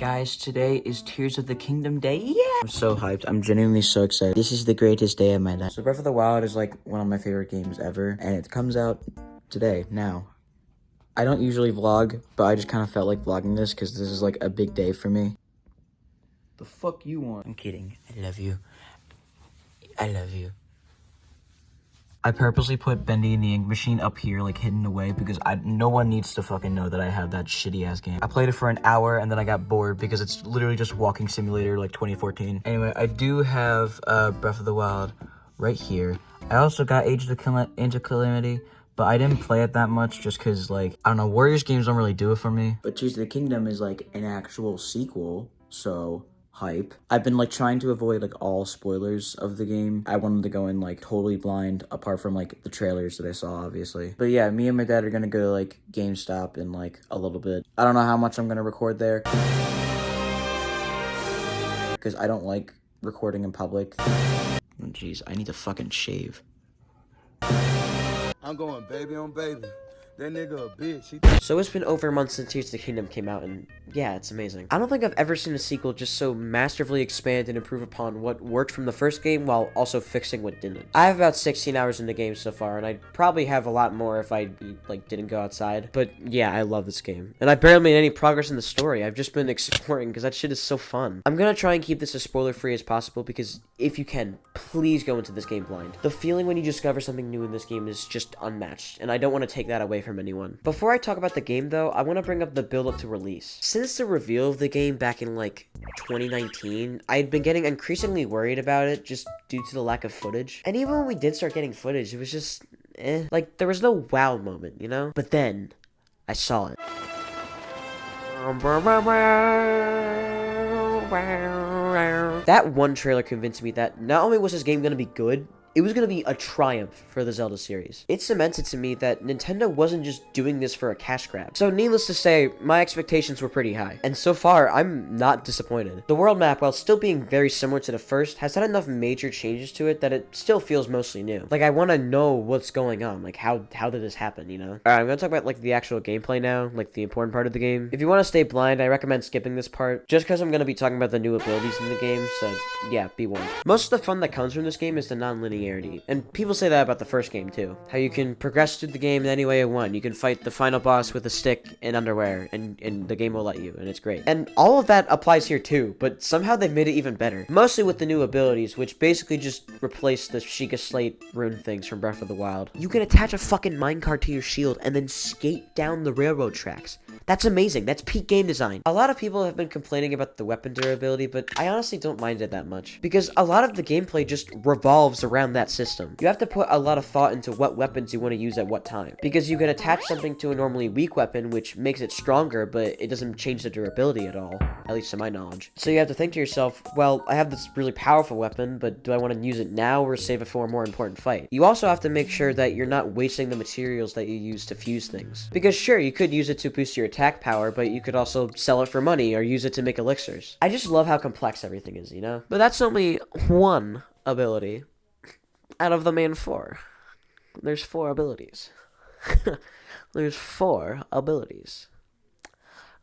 Guys, today is Tears of the Kingdom Day. Yeah! I'm so hyped. I'm genuinely so excited. This is the greatest day of my life. So Breath of the Wild is like one of my favorite games ever, and it comes out today, now. I don't usually vlog, but I just kind of felt like vlogging this because this is like a big day for me. The fuck you want? I'm kidding. I love you. I love you. I purposely put Bendy and the Ink Machine up here, like hidden away, because no one needs to fucking know that I have that shitty ass game. I played it for an hour and then I got bored because it's literally just Walking Simulator like 2014. Anyway, I do have Breath of the Wild right here. I also got Age of Calamity, but I didn't play it that much just because, like, I don't know, Warriors games don't really do it for me. But Tears of the Kingdom is like an actual sequel, so hype. I've been like trying to avoid like all spoilers of the game. I wanted to go in like totally blind apart from like the trailers that I saw, obviously. But yeah, me and my dad are gonna go to like GameStop in like a little bit. I don't know how much I'm gonna record there because I don't like recording in public. Jeez, I need to fucking shave. I'm going baby on baby. That nigga a bitch. So it's been over a month since Tears of the Kingdom came out, and yeah, it's amazing. I don't think I've ever seen a sequel just so masterfully expand and improve upon what worked from the first game while also fixing what didn't. I have about 16 hours in the game so far, and I'd probably have a lot more if I like didn't go outside. But yeah, I love this game. And I barely made any progress in the story. I've just been exploring because that shit is so fun. I'm gonna try and keep this as spoiler free as possible because if you can, please go into this game blind. The feeling when you discover something new in this game is just unmatched, and I don't want to take that away from anyone. Before I talk about the game though, I want to bring up the build up to release. Since the reveal of the game back in like 2019, I'd been getting increasingly worried about it just due to the lack of footage. And even when we did start getting footage, it was just like there was no wow moment, you know? But then I saw it. That one trailer convinced me that not only was this game gonna be good, it was going to be a triumph for the Zelda series. It cemented to me that Nintendo wasn't just doing this for a cash grab. So needless to say, my expectations were pretty high. And so far, I'm not disappointed. The world map, while still being very similar to the first, has had enough major changes to it that it still feels mostly new. Like, I want to know what's going on. Like, how did this happen, you know? Alright, I'm going to talk about, like, the actual gameplay now, like, the important part of the game. If you want to stay blind, I recommend skipping this part, just because I'm going to be talking about the new abilities in the game, so yeah, be warned. Most of the fun that comes from this game is the non-linearity. And people say that about the first game too. How you can progress through the game in any way you want. You can fight the final boss with a stick and underwear, and the game will let you, and it's great. And all of that applies here too, but somehow they've made it even better. Mostly with the new abilities, which basically just replace the Sheikah Slate rune things from Breath of the Wild. You can attach a fucking minecart to your shield and then skate down the railroad tracks. That's amazing. That's peak game design. A lot of people have been complaining about the weapon durability, but I honestly don't mind it that much. Because a lot of the gameplay just revolves around that system. You have to put a lot of thought into what weapons you want to use at what time. Because you can attach something to a normally weak weapon, which makes it stronger, but it doesn't change the durability at all. At least to my knowledge. So you have to think to yourself, well, I have this really powerful weapon, but do I want to use it now or save it for a more important fight? You also have to make sure that you're not wasting the materials that you use to fuse things. Because sure, you could use it to boost your attack power, but you could also sell it for money or use it to make elixirs. I just love how complex everything is, you know? But that's only one ability out of the main four. There's 4 abilities. There's 4 abilities.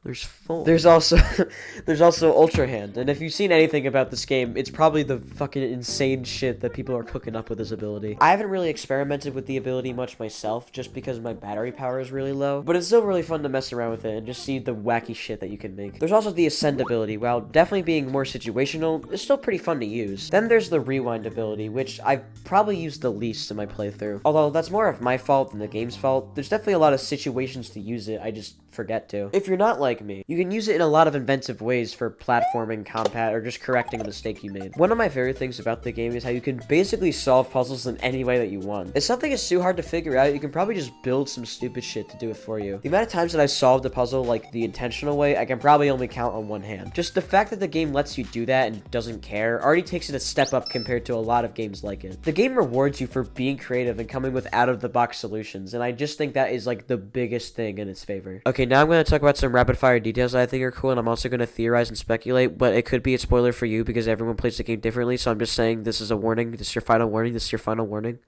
There's 4. There's also Ultra Hand, and if you've seen anything about this game, it's probably the fucking insane shit that people are cooking up with this ability. I haven't really experimented with the ability much myself, just because my battery power is really low, but it's still really fun to mess around with it and just see the wacky shit that you can make. There's also the Ascend ability, while definitely being more situational, it's still pretty fun to use. Then there's the Rewind ability, which I've probably used the least in my playthrough. Although that's more of my fault than the game's fault, there's definitely a lot of situations to use it, I just forget to. If you're not like me, you can use it in a lot of inventive ways for platforming, combat, or just correcting a mistake you made. One of my favorite things about the game is how you can basically solve puzzles in any way that you want. If something is too hard to figure out, you can probably just build some stupid shit to do it for you. The amount of times that I've solved a puzzle like the intentional way, I can probably only count on one hand. Just the fact that the game lets you do that and doesn't care already takes it a step up compared to a lot of games like it. The game rewards you for being creative and coming with out-of-the-box solutions, and I just think that is like the biggest thing in its favor. Okay, now I'm going to talk about some rapid-fire details that I think are cool, and I'm also going to theorize and speculate, but it could be a spoiler for you because everyone plays the game differently, so I'm just saying this is a warning. This is your final warning. This is your final warning.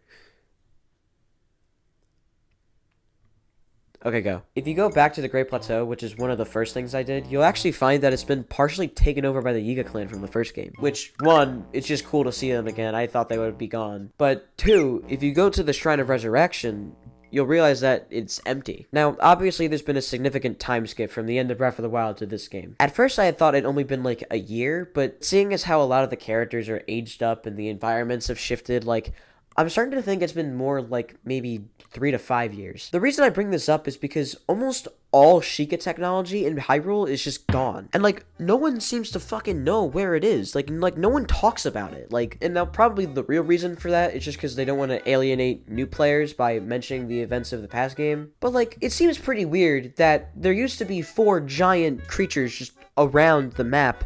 Okay, go. If you go back to the Great Plateau, which is one of the first things I did, you'll actually find that it's been partially taken over by the Yiga clan from the first game. Which, one, it's just cool to see them again. I thought they would be gone. But two, if you go to the Shrine of Resurrection, you'll realize that it's empty. Now, obviously, there's been a significant time skip from the end of Breath of the Wild to this game. At first, I had thought it'd only been like a year, but seeing as how a lot of the characters are aged up and the environments have shifted, like, I'm starting to think it's been more like maybe 3 to 5 years. The reason I bring this up is because almost all Sheikah technology in Hyrule is just gone. And like, no one seems to fucking know where it is. Like no one talks about it. Like, and now probably the real reason for that is just because they don't want to alienate new players by mentioning the events of the past game. But like, it seems pretty weird that there used to be 4 giant creatures just around the map,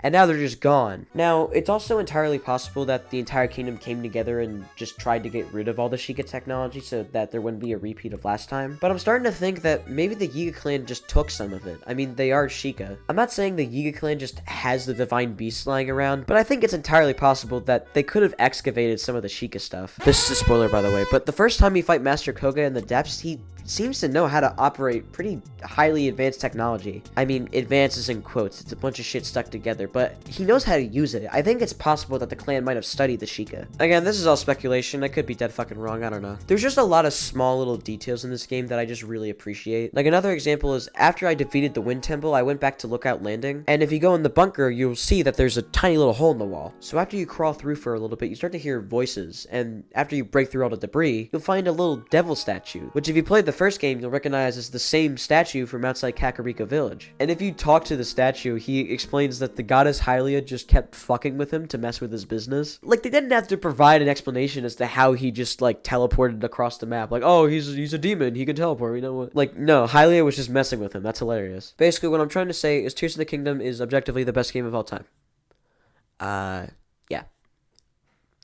and now they're just gone. Now, it's also entirely possible that the entire kingdom came together and just tried to get rid of all the Sheikah technology so that there wouldn't be a repeat of last time. But I'm starting to think that maybe the Yiga clan just took some of it. I mean, they are Sheikah. I'm not saying the Yiga clan just has the divine beast lying around, but I think it's entirely possible that they could have excavated some of the Sheikah stuff. This is a spoiler, by the way, but the first time you fight Master Koga in the depths, he seems to know how to operate pretty highly advanced technology. I mean, advances in quotes, it's a bunch of shit stuck together, but he knows how to use it. I think it's possible that the clan might have studied the Sheikah. Again, this is all speculation, I could be dead fucking wrong, I don't know. There's just a lot of small little details in this game that I just really appreciate. Like, another example is, after I defeated the Wind Temple, I went back to Lookout Landing, and if you go in the bunker, you'll see that there's a tiny little hole in the wall. So after you crawl through for a little bit, you start to hear voices, and after you break through all the debris, you'll find a little devil statue, which if you played the first game, you'll recognize as the same statue from outside Kakariko Village. And if you talk to the statue, he explains that the goddess Hylia just kept fucking with him to mess with his business. Like, they didn't have to provide an explanation as to how he just, like, teleported across the map. Like, oh, he's a demon, he can teleport, you know what? Like, no, Hylia was just messing with him. That's hilarious. Basically, what I'm trying to say is Tears of the Kingdom is objectively the best game of all time. Yeah.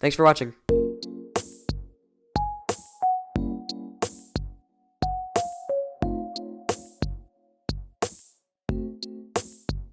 Thanks for watching.